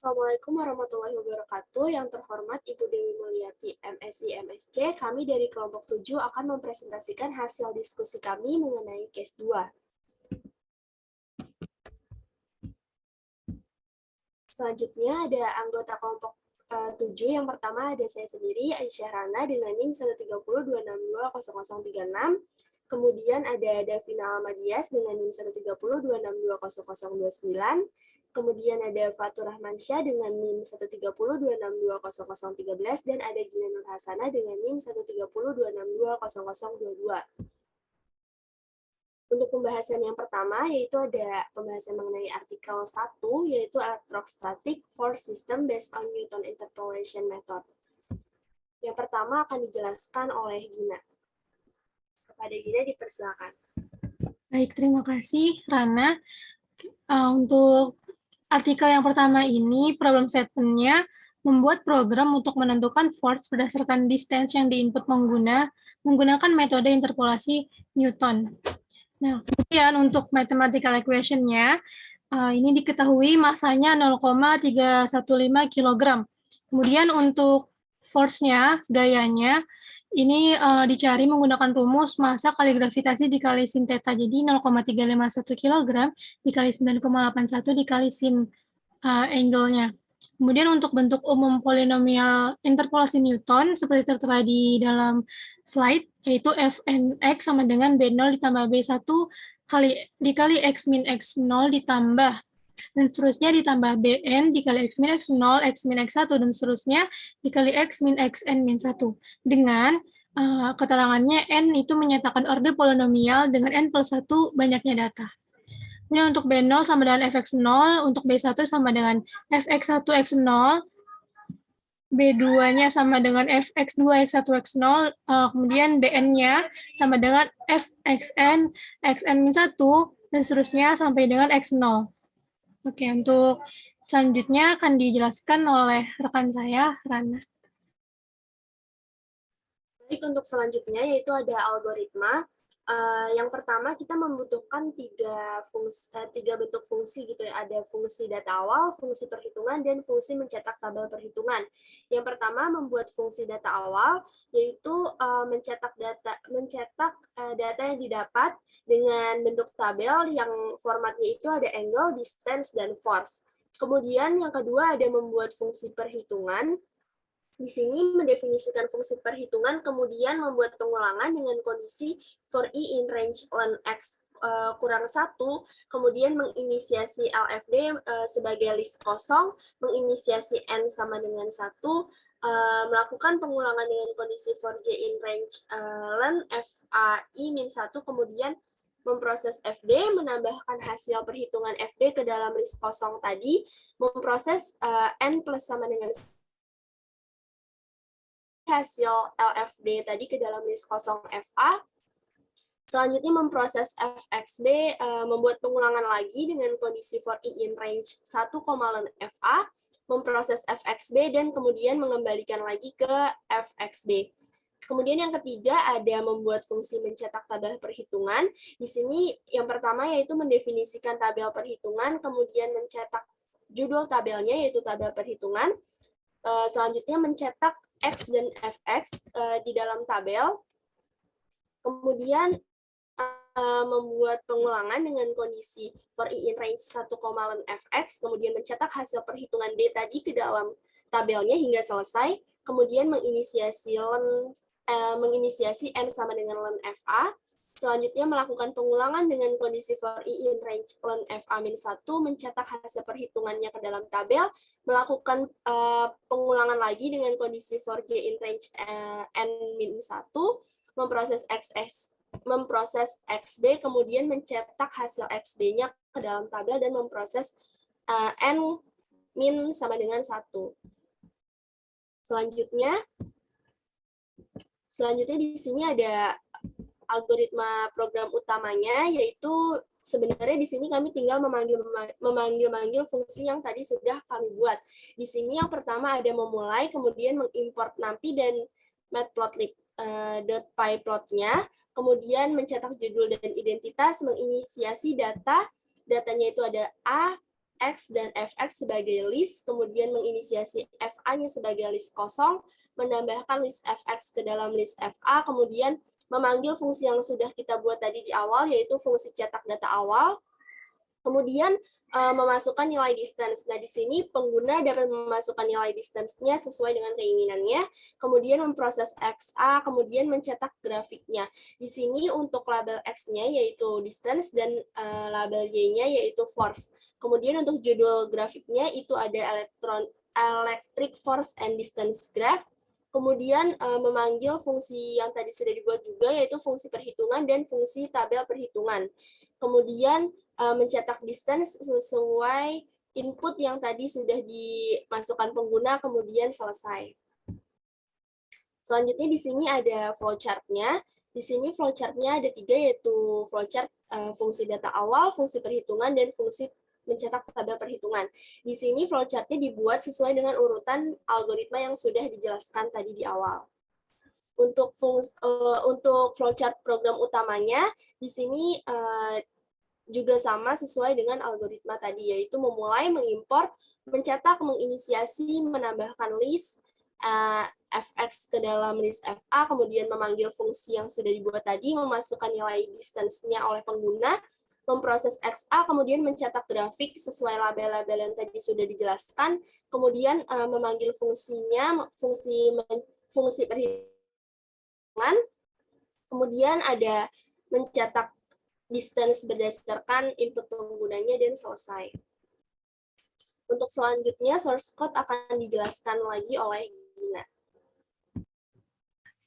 Assalamualaikum warahmatullahi wabarakatuh. Yang terhormat Ibu Dewi Mulyati, MSI MSC, kami dari kelompok 7 akan mempresentasikan hasil diskusi kami mengenai case 2. Selanjutnya ada anggota kelompok 7. Yang pertama ada saya sendiri, Aisyah Rana, dengan NIM 13026200036. Kemudian ada Davina Almadias dengan NIM 13026200029. Kemudian ada Fatur Rahmansyah dengan NIM 13026200013 dan ada Gina Nur Hasana dengan NIM 13026200022. Untuk pembahasan yang pertama, yaitu ada pembahasan mengenai artikel 1, yaitu electrostatic force system based on Newton interpolation method. Yang pertama akan dijelaskan oleh Gina. Kepada Gina dipersilakan. Baik, terima kasih Rana. Untuk artikel yang pertama ini, problem statement-nya membuat program untuk menentukan force berdasarkan distance yang diinput menggunakan metode interpolasi Newton. Nah, kemudian untuk mathematical equation-nya, ini diketahui masanya 0,315 kg. Kemudian untuk force-nya, gayanya, ini dicari menggunakan rumus massa kali gravitasi dikali sin theta. Jadi 0,351 kg dikali 9,81 dikali sin angle-nya. Kemudian untuk bentuk umum polinomial interpolasi Newton seperti tertera di dalam slide, yaitu fnx sama dengan b0 ditambah b1 dikali x min x0 ditambah dan seterusnya ditambah bn dikali x min x0, x min x1 dan seterusnya dikali x min xn min 1 dengan keterangannya n itu menyatakan orde polinomial dengan n plus 1 banyaknya data. Ini untuk B0 sama dengan fx0, untuk B1 sama dengan fx1 x0, B2-nya sama dengan fx2 x1 x0, kemudian Bn-nya sama dengan fxn, xn-1, dan seterusnya sampai dengan x0. Oke, untuk selanjutnya akan dijelaskan oleh rekan saya, Rana. Baik, untuk selanjutnya yaitu ada algoritma. Yang pertama kita membutuhkan tiga bentuk fungsi gitu ya. Ada fungsi data awal, fungsi perhitungan, dan fungsi mencetak tabel perhitungan. Yang pertama membuat fungsi data awal yaitu mencetak data yang didapat dengan bentuk tabel yang formatnya itu ada angle, distance, dan force. Kemudian yang kedua ada membuat fungsi perhitungan. Di sini mendefinisikan fungsi perhitungan, kemudian membuat pengulangan dengan kondisi for i in range ln x kurang 1, kemudian menginisiasi LFD sebagai list kosong, menginisiasi n sama dengan 1, melakukan pengulangan dengan kondisi for j in range ln fai min 1, kemudian memproses FD, menambahkan hasil perhitungan FD ke dalam list kosong tadi, memproses n plus sama dengan hasil LFD tadi ke dalam list kosong FA. Selanjutnya memproses FXB, membuat pengulangan lagi dengan kondisi for i in range 1, ln FA, memproses FXB, dan kemudian mengembalikan lagi ke FXB. Kemudian yang ketiga ada membuat fungsi mencetak tabel perhitungan. Di sini yang pertama yaitu mendefinisikan tabel perhitungan, kemudian mencetak judul tabelnya yaitu tabel perhitungan. Selanjutnya mencetak X dan Fx di dalam tabel, kemudian membuat pengulangan dengan kondisi for i in range 1, ln Fx, kemudian mencetak hasil perhitungan D tadi ke dalam tabelnya hingga selesai, kemudian menginisiasi N sama dengan ln Fa, selanjutnya melakukan pengulangan dengan kondisi for i in range ln Fa-1, mencetak hasil perhitungannya ke dalam tabel, melakukan pengulangan lagi dengan kondisi for j in range n-1, memproses xb, kemudian mencetak hasil xb-nya ke dalam tabel dan memproses n min sama dengan 1. Selanjutnya di sini ada algoritma program utamanya, yaitu sebenarnya di sini kami tinggal memanggil fungsi yang tadi sudah kami buat. Di sini yang pertama ada memulai, kemudian mengimport NumPy dan matplotlib.py plotnya, kemudian mencetak judul dan identitas, menginisiasi datanya itu ada A, X dan Fx sebagai list, kemudian menginisiasi FA-nya sebagai list kosong, menambahkan list Fx ke dalam list FA, kemudian memanggil fungsi yang sudah kita buat tadi di awal, yaitu fungsi cetak data awal, kemudian memasukkan nilai distance. Nah, di sini pengguna dapat memasukkan nilai distance-nya sesuai dengan keinginannya, kemudian memproses XA, kemudian mencetak grafiknya. Di sini untuk label X-nya yaitu distance dan label Y-nya yaitu force. Kemudian untuk judul grafiknya itu ada electric force and distance graph. Kemudian memanggil fungsi yang tadi sudah dibuat juga, yaitu fungsi perhitungan dan fungsi tabel perhitungan. Kemudian mencetak distance sesuai input yang tadi sudah dimasukkan pengguna, kemudian selesai. Selanjutnya di sini ada flowchart-nya. Di sini flowchart-nya ada 3, yaitu flowchart fungsi data awal, fungsi perhitungan, dan fungsi mencetak tabel perhitungan. Di sini flowchart-nya dibuat sesuai dengan urutan algoritma yang sudah dijelaskan tadi di awal. Untuk flowchart program utamanya, di sini juga sama sesuai dengan algoritma tadi, yaitu memulai, mengimport, mencetak, menginisiasi, menambahkan list Fx ke dalam list FA, kemudian memanggil fungsi yang sudah dibuat tadi, memasukkan nilai distance-nya oleh pengguna, memproses XA, kemudian mencetak grafik sesuai label-label yang tadi sudah dijelaskan, kemudian memanggil fungsinya, fungsi perhitungan, kemudian ada mencetak distance berdasarkan input penggunanya, dan selesai. Untuk selanjutnya, source code akan dijelaskan lagi oleh Gina.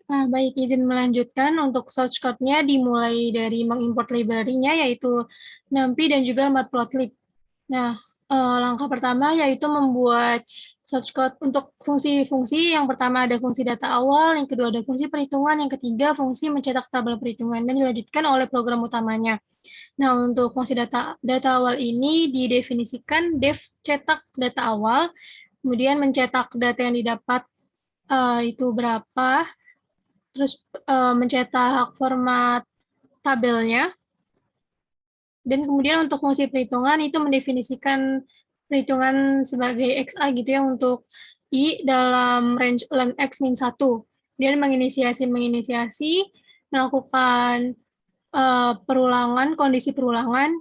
Baik, izin melanjutkan. Untuk source code-nya dimulai dari mengimport library-nya, yaitu NumPy dan juga Matplotlib. Nah, langkah pertama yaitu membuat source code untuk fungsi-fungsi. Yang pertama ada fungsi data awal, yang kedua ada fungsi perhitungan, yang ketiga fungsi mencetak tabel perhitungan, dan dilanjutkan oleh program utamanya. Nah, untuk fungsi data awal ini didefinisikan def cetak data awal, kemudian mencetak data yang didapat itu berapa, terus mencetak format tabelnya, dan kemudian untuk fungsi perhitungan itu mendefinisikan perhitungan sebagai XA gitu ya untuk I dalam range length X min 1. Kemudian menginisiasi, melakukan perulangan, kondisi perulangan,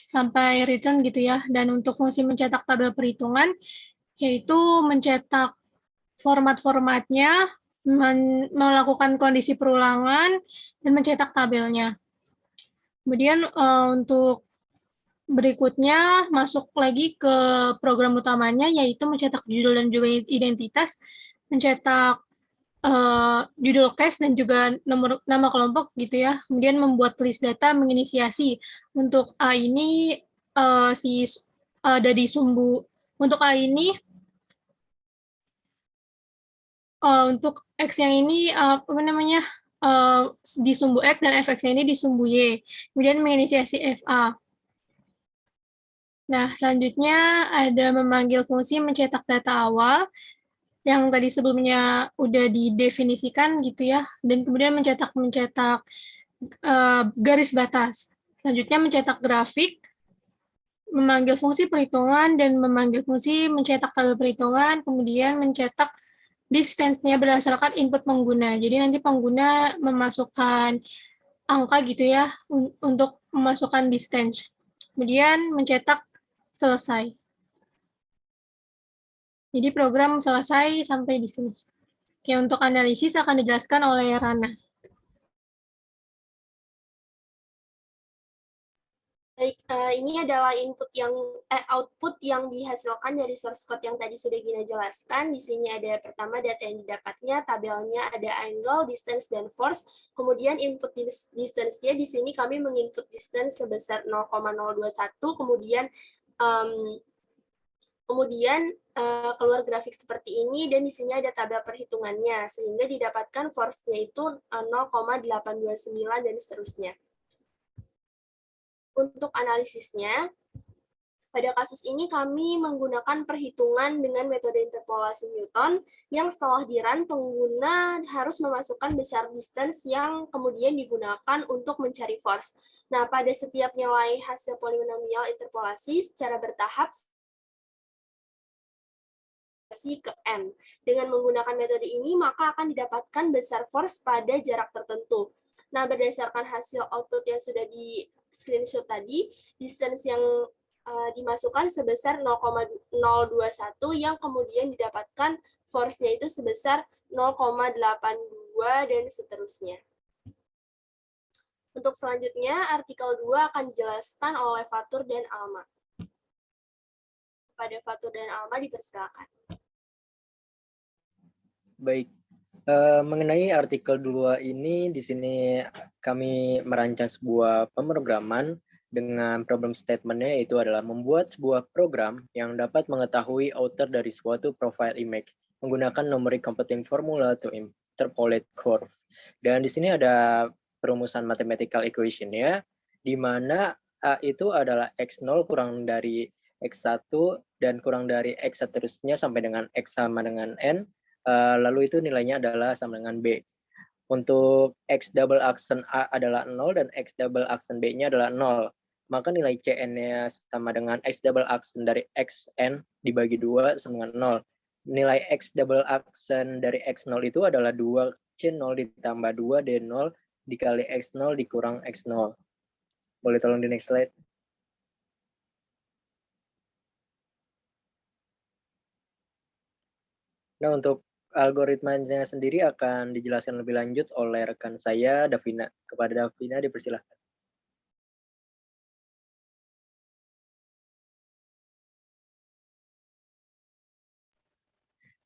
sampai return gitu ya. Dan untuk fungsi mencetak tabel perhitungan, yaitu mencetak format-formatnya, melakukan kondisi perulangan, dan mencetak tabelnya. Kemudian untuk berikutnya masuk lagi ke program utamanya, yaitu mencetak judul dan juga identitas, mencetak judul case dan juga nama kelompok gitu ya. Kemudian membuat list data, menginisiasi. Untuk A ini ada di sumbu. Untuk A ini untuk X yang ini apa namanya di sumbu X, dan Fx ini di sumbu Y. Kemudian menginisiasi FA. Nah, selanjutnya ada memanggil fungsi mencetak data awal, yang tadi sebelumnya udah didefinisikan gitu ya, dan kemudian mencetak garis batas. Selanjutnya mencetak grafik, memanggil fungsi perhitungan, dan memanggil fungsi mencetak tabel perhitungan, kemudian mencetak distance-nya berdasarkan input pengguna. Jadi nanti pengguna memasukkan angka gitu ya untuk memasukkan distance. Kemudian mencetak selesai. Jadi program selesai sampai di sini. Oke, untuk analisis akan dijelaskan oleh Rana. Baik, ini adalah output yang dihasilkan dari source code yang tadi sudah Gina jelaskan. Di sini ada pertama data yang didapatnya, tabelnya ada angle, distance, dan force. Kemudian input distance-nya di sini kami menginput distance sebesar 0,021, kemudian keluar grafik seperti ini, dan di sini ada tabel perhitungannya, sehingga didapatkan force-nya itu 0,829 dan seterusnya. Untuk analisisnya, pada kasus ini kami menggunakan perhitungan dengan metode interpolasi Newton, yang setelah di-run, pengguna harus memasukkan besar distance yang kemudian digunakan untuk mencari force. Nah, pada setiap nilai hasil polinomial interpolasi secara bertahap, ke N. Dengan menggunakan metode ini, maka akan didapatkan besar force pada jarak tertentu. Nah, berdasarkan hasil output yang sudah di screenshot tadi, distance yang dimasukkan sebesar 0,021 yang kemudian didapatkan force-nya itu sebesar 0,82 dan seterusnya. Untuk selanjutnya, artikel 2 akan dijelaskan oleh Fatur dan Alma. Pada Fatur dan Alma dipersilakan. Baik, mengenai artikel 2 ini, di sini kami merancang sebuah pemrograman dengan problem statement-nya, yaitu adalah membuat sebuah program yang dapat mengetahui outer dari suatu profile image menggunakan numeric computing formula to interpolate curve. Dan di sini ada perumusan mathematical equation-nya, di mana A itu adalah X0 kurang dari X1 dan kurang dari X seterusnya sampai dengan X sama dengan N. Lalu itu nilainya adalah sama dengan B. Untuk X double aksen A adalah 0 dan X double aksen B-nya adalah 0. Maka nilai Cn-nya sama dengan X double aksen dari Xn dibagi 2 sama dengan 0. Nilai X double aksen dari X0 itu adalah 2 C0 ditambah 2 D0 dikali X0 dikurang X0. Boleh tolong di next slide. Nah, untuk algoritmanya sendiri akan dijelaskan lebih lanjut oleh rekan saya, Davina. Kepada Davina, dipersilahkan.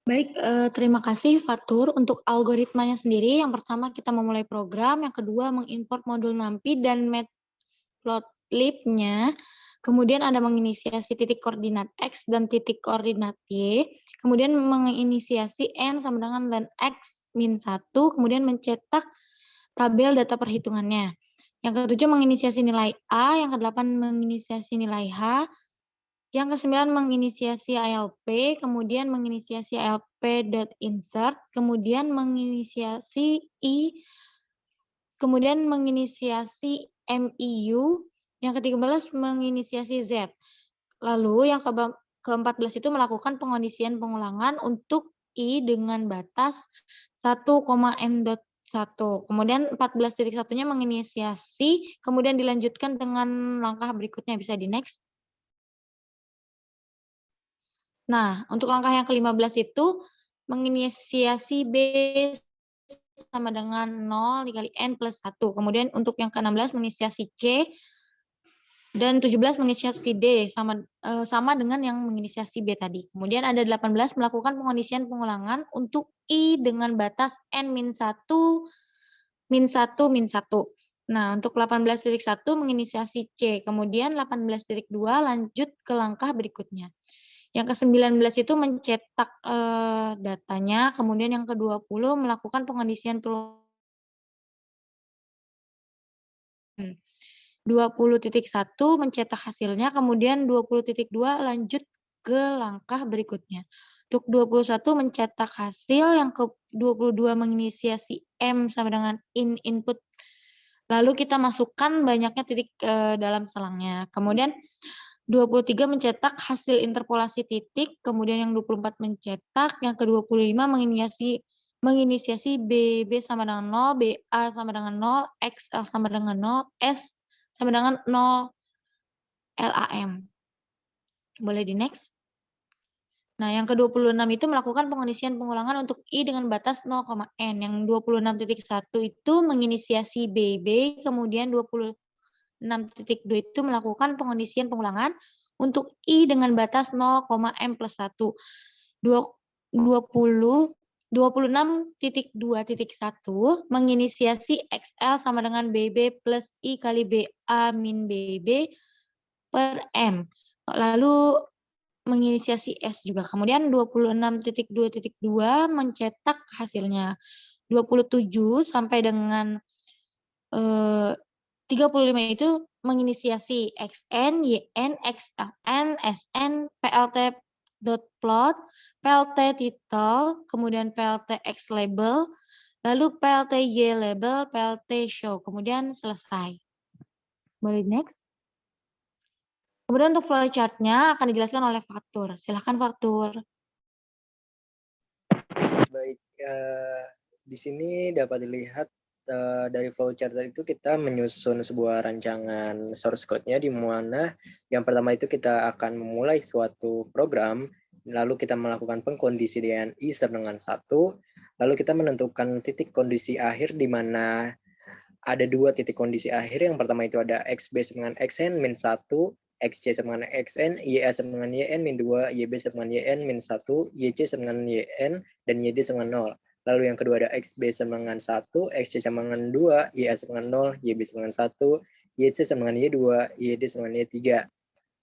Baik, terima kasih Fatur. Untuk algoritmanya sendiri, yang pertama kita memulai program, yang kedua mengimport modul NumPy dan matplotlib-nya, kemudian ada menginisiasi titik koordinat X dan titik koordinat Y, kemudian menginisiasi N sama dengan len X min 1, kemudian mencetak tabel data perhitungannya. Yang ketujuh menginisiasi nilai A, yang kedelapan menginisiasi nilai H, yang ke-9 menginisiasi ALP, kemudian menginisiasi ALP.insert, kemudian menginisiasi I, kemudian menginisiasi MIU, yang ke-13 menginisiasi Z. Lalu yang ke-14 itu melakukan pengondisian pengulangan untuk I dengan batas 1,n.1. Kemudian 14.1-nya menginisiasi, kemudian dilanjutkan dengan langkah berikutnya, bisa di next. Nah, untuk langkah yang ke-15 itu menginisiasi B sama dengan 0 dikali N plus 1. Kemudian untuk yang ke-16 menginisiasi C dan 17 menginisiasi D sama dengan yang menginisiasi B tadi. Kemudian ada 18 melakukan pengondisian pengulangan untuk I dengan batas N min 1 min 1 min 1. Nah, untuk 18.1 menginisiasi C, kemudian 18.2 lanjut ke langkah berikutnya. Yang ke-19 itu mencetak datanya, kemudian yang ke-20 melakukan pengondisian 20.1 mencetak hasilnya, kemudian 20.2 lanjut ke langkah berikutnya. Untuk 21 mencetak hasil, yang ke-22 menginisiasi M sama dengan input, lalu kita masukkan banyaknya titik dalam selangnya. Kemudian 23 mencetak hasil interpolasi titik, kemudian yang 24 mencetak, yang ke-25 menginisiasi BB sama dengan 0, BA sama dengan 0, XL sama dengan 0, S sama dengan 0 LAM. Boleh di next. Nah, yang ke-26 itu melakukan pengondisian pengulangan untuk I dengan batas 0,n. Yang 26.1 itu menginisiasi BB, kemudian 26.2 itu melakukan pengondisian pengulangan untuk I dengan batas 0,m plus 1. 26.2.1 menginisiasi XL sama dengan BB plus I kali BA min BB per M. Lalu menginisiasi S juga. Kemudian 26.2.2 mencetak hasilnya. 27 sampai dengan 35 itu menginisiasi XN, YN, XLN, SN, PLT.plot, PLT title, kemudian PLT X label, lalu PLT Y label, PLT show, kemudian selesai. Boleh next. Kemudian untuk flowchart-nya akan dijelaskan oleh Fatur. Silahkan Fatur. Baik, di sini dapat dilihat dari flowchart itu kita menyusun sebuah rancangan source code-nya, di mana yang pertama itu kita akan memulai suatu program, lalu kita melakukan pengkondisian i dengan 1, lalu kita menentukan titik kondisi akhir di mana ada 2 titik kondisi akhir. Yang pertama itu ada xb sama dengan xn min 1, xc sama dengan xn, ya sama dengan yn min 2, yb sama dengan yn min 1, yc sama dengan yn, dan yd sama dengan 0. Lalu yang kedua ada xb sama dengan 1, xc sama dengan 2, ya sama dengan 0, yb sama dengan 1, yc sama dengan y2, yd sama dengan y3.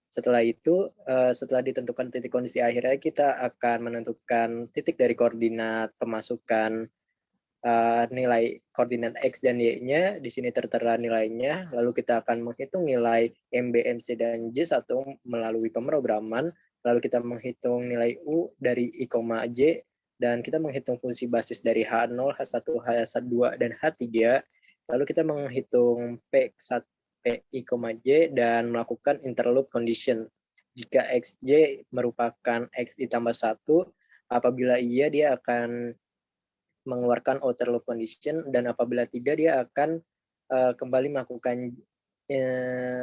Setelah itu, setelah ditentukan titik kondisi akhirnya, kita akan menentukan titik dari koordinat pemasukan nilai koordinat X dan Y-nya. Di sini tertera nilainya, lalu kita akan menghitung nilai MB, MC, dan J1 melalui pemrograman, lalu kita menghitung nilai U dari I, J, dan kita menghitung fungsi basis dari H0, H1, H2, dan H3, lalu kita menghitung P1, I, J, dan melakukan interloop condition. Jika XJ merupakan X ditambah 1, apabila iya dia akan mengeluarkan outer loop condition, dan apabila tidak dia akan kembali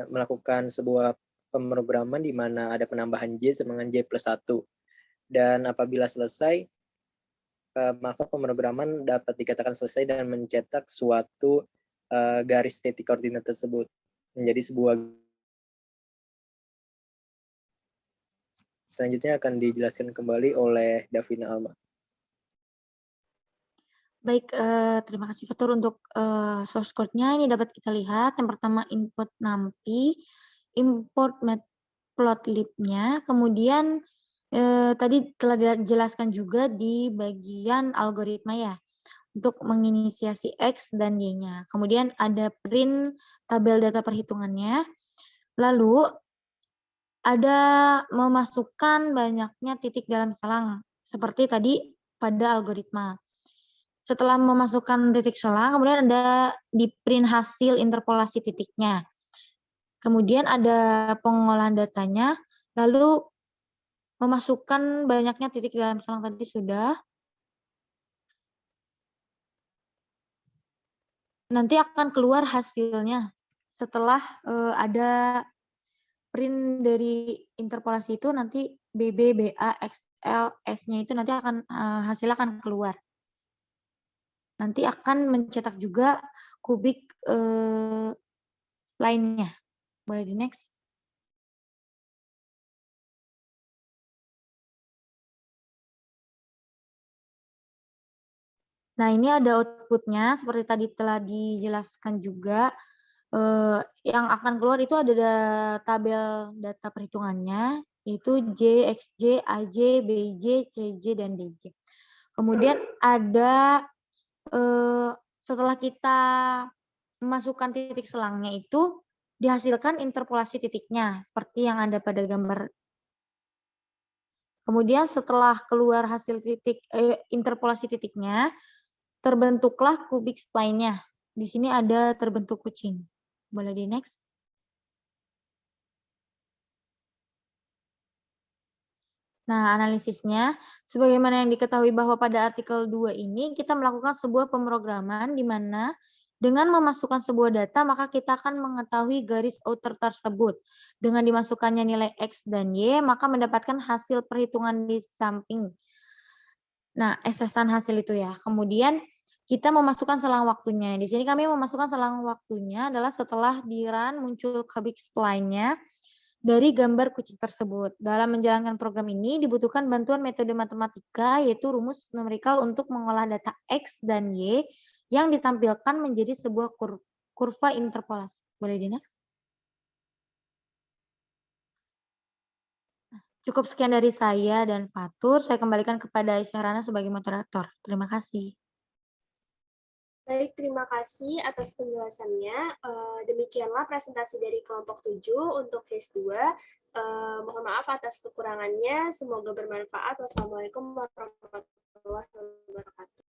melakukan sebuah pemrograman di mana ada penambahan J sama dengan J plus 1. Dan apabila selesai, maka pemrograman dapat dikatakan selesai dan mencetak suatu garis titik koordinat tersebut menjadi sebuah. Selanjutnya akan dijelaskan kembali oleh Davina Alma. Baik, terima kasih Fatur untuk source code-nya. Ini dapat kita lihat. Yang pertama input NumPy, import matplotlib-nya, kemudian tadi telah dijelaskan juga di bagian algoritma ya, untuk menginisiasi X dan Y-nya. Kemudian ada print tabel data perhitungannya. Lalu ada memasukkan banyaknya titik dalam selang, seperti tadi pada algoritma. Setelah memasukkan titik selang, kemudian ada di print hasil interpolasi titiknya. Kemudian ada pengolahan datanya, lalu memasukkan banyaknya titik dalam selang tadi sudah. Nanti akan keluar hasilnya setelah ada print dari interpolasi itu, nanti BB, BA, XL, S-nya itu nanti akan hasilnya akan keluar. Nanti akan mencetak juga kubik lainnya. Boleh di next. Nah, ini ada output-nya, seperti tadi telah dijelaskan juga. Yang akan keluar itu ada tabel data perhitungannya, yaitu J, XJ, AJ, BJ, CJ, dan DJ. Kemudian ada, setelah kita memasukkan titik selangnya itu, dihasilkan interpolasi titiknya, seperti yang ada pada gambar. Kemudian setelah keluar hasil interpolasi titiknya, terbentuklah kubik spline-nya. Di sini ada terbentuk kucing. Boleh di next. Nah, analisisnya, sebagaimana yang diketahui bahwa pada artikel 2 ini kita melakukan sebuah pemrograman di mana dengan memasukkan sebuah data, maka kita akan mengetahui garis outer tersebut. Dengan dimasukkannya nilai X dan Y, maka mendapatkan hasil perhitungan di samping. Nah, esesan hasil itu ya. Kemudian kita memasukkan selang waktunya. Di sini kami memasukkan selang waktunya adalah setelah di run muncul kubik spline-nya dari gambar kucing tersebut. Dalam menjalankan program ini dibutuhkan bantuan metode matematika, yaitu rumus numerikal untuk mengolah data X dan Y yang ditampilkan menjadi sebuah kurva interpolasi. Boleh di next? Cukup sekian dari saya dan Fatur. Saya kembalikan kepada Isyarana sebagai moderator. Terima kasih. Baik, terima kasih atas penjelasannya. Demikianlah presentasi dari kelompok 7 untuk case 2. Mohon maaf atas kekurangannya. Semoga bermanfaat. Wassalamualaikum warahmatullahi wabarakatuh.